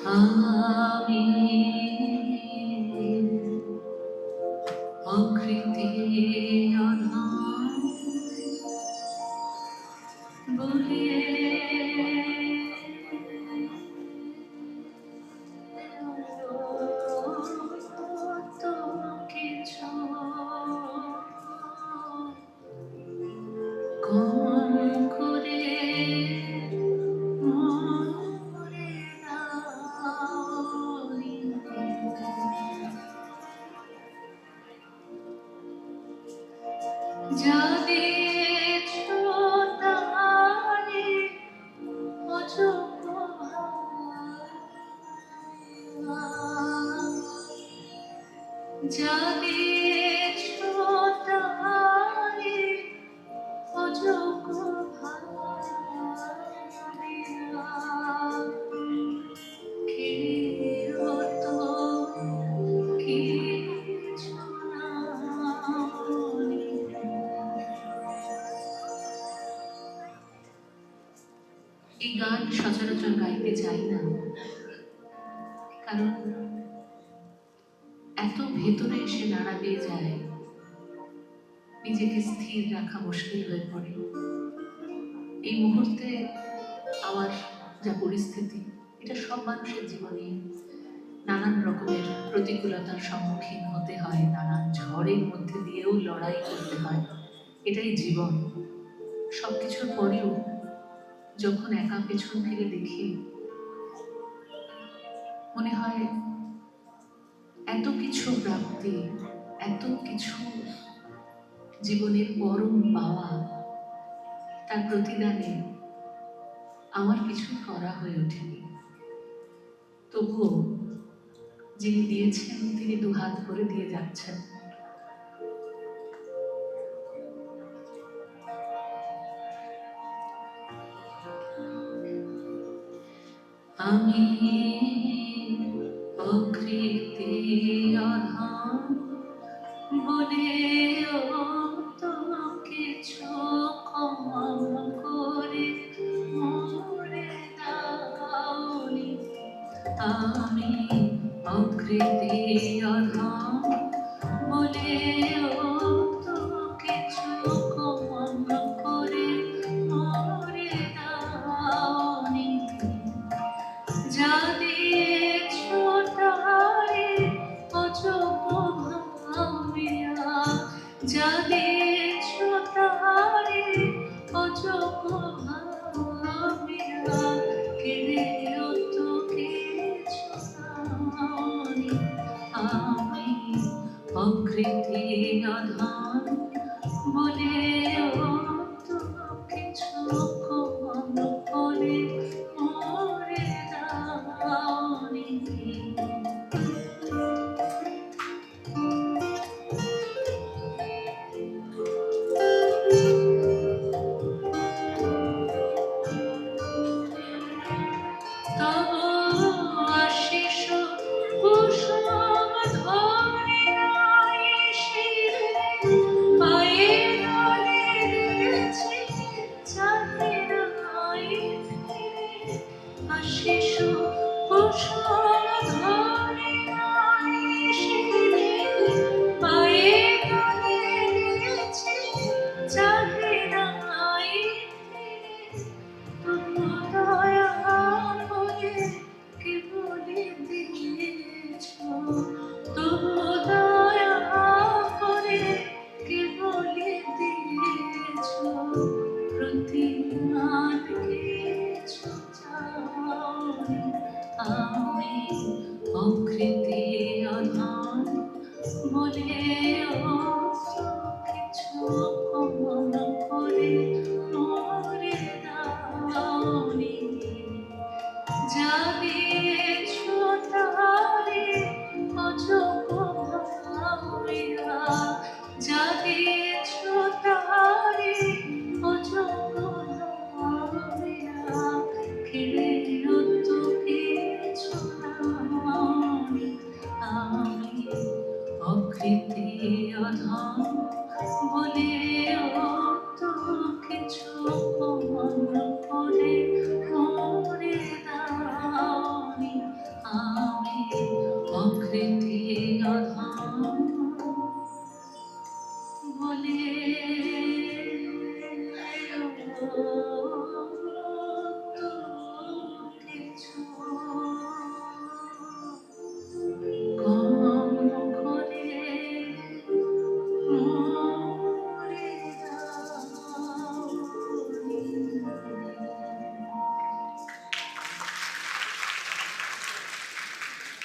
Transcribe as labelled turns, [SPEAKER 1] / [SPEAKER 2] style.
[SPEAKER 1] আমি অকৃতি অধম বলে কিছু কম করে মরে দাওনি। যা দিয়েছো তারে অযোগ্য ভাবা, যা দিয়েছো তারে অযোগ্য ভাবা, কেউ তো কিছু নাওনি। এই গান সচরাচর গাইতে চাই না, কারণ এত ভেতরে এসে নাড়া দিয়ে যায়, নিজেকে স্থির রাখা মুশকিল হয়ে পড়ে। এই মুহূর্তে আমার যা পরিস্থিতি, এটা সব মানুষের জীবনে নানান রকমের প্রতিকূলতার সম্মুখীন হতে হয়, নানান ঝড়ের মধ্যে দিয়েও লড়াই করতে হয়। এটাই জীবন। সবকিছুর পরেও যখন একা পেছন ফিরে দেখি, মনে হয় এত কিছু প্রাপ্তি, এত কিছু জীবনের পরম পাওয়া, তার প্রতিদানে আমার কিছুই করা হয়ে ওঠেনি। তবুও যিনি দিয়েছেন তিনি দুহাত ভরে দিয়ে যাচ্ছেন। আমি অকৃতি অধম বলেও তো কিছু কম করে মরে দাওনি। আমি অকৃতি অধম বলেও তো কিছু কম করে মরে দাওনি। যা দিয়েছো তারে অযোগ্য ভাবিয়া, যা দিয়েছো তারে অযোগ্য ভাবিয়া, কেড়েও তো কিছু নাওনি। আমি অকৃতি অধম বলেও তো কিছু কম করে মরে দাওনি। তব আশিস কুসুম ধরে নাই শিরে, পায়ে ধরে দিয়েছি চাঁদে নাই ফিরে। আশিস কুসুম ধরে নাই শিরে, পায়ে ধরে দিয়েছি চাঁদে নাই ফিরে। তবু দয়া করে কি বলে দিয়েছো, তবু দয়া করে কি বলে দিয়েছো, প্রতিমান কিছু চাওনি। আমি অকৃতি অধম বলেও তো কিছু কম করে মরে দাওনি। যা দিয়েছো তারে অযোগ্য ভাবিয়া, যা দিয়েছো তারে অযোগ্য ভাবিয়া, কেড়েও তো কিছু নাওনি। আমি অকৃতি অধম বলেও তো কিছু কম করে মরে দাও। বলে